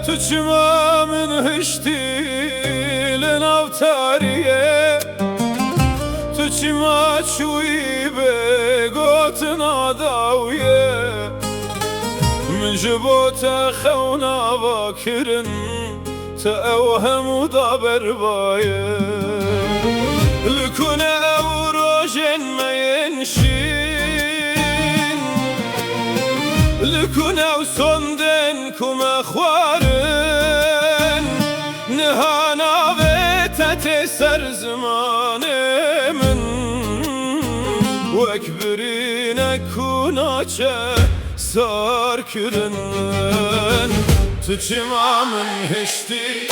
تجمع من هشتي لنفتاريه تجمع شوي بقوتنا داويه من جبوت خونا باكرن تأوهم ودابر بايه لكون أوروجن ما ينشين لكون أوسندن كم أخوارن نهانا بيتت سر زمان من وأكبرين كونا صار كرن تجمع من هشتي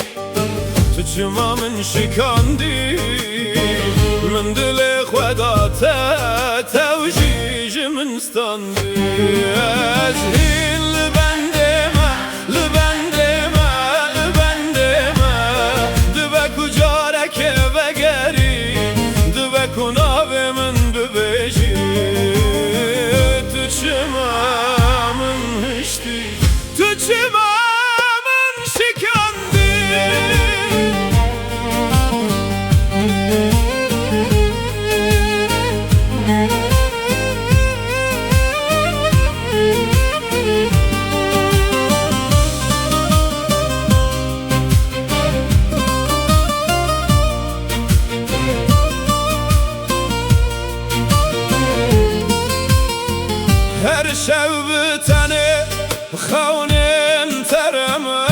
تجمع من شكاندي من دل خوداته توجیج من ستاندی ازهین لبنده ما دبه کجاره که بگری دبه کناوه من ببیجی تجمع من هشتی تجمع من شکاندی هر شب تنه خونم ترمه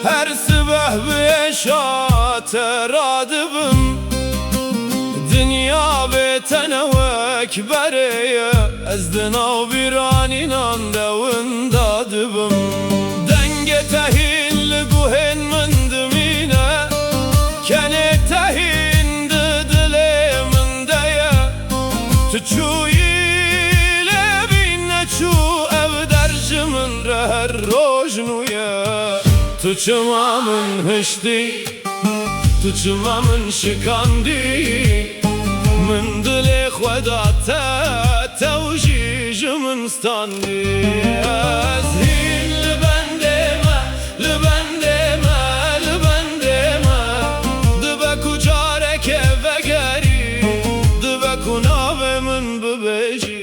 هر صبح بشات رادبم دنیا به تنوک بره از دناو بیرانینان دون دادبم دنگ تهین لگوهن من دمینه کنه تهین دل من دیه تچوی چو او درج من هر روز نویا تو چما من هشتی تو چما من شکاندی من دل خودت توجیج من ستاندی ازهین لبنده ما دبه کجاره که بگری دبه کناوه من ببیجی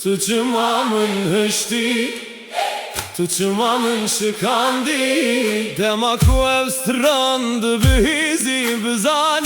تو چما من هشتی تو چما من شکاندی دمک و استراند بهیزی بزانی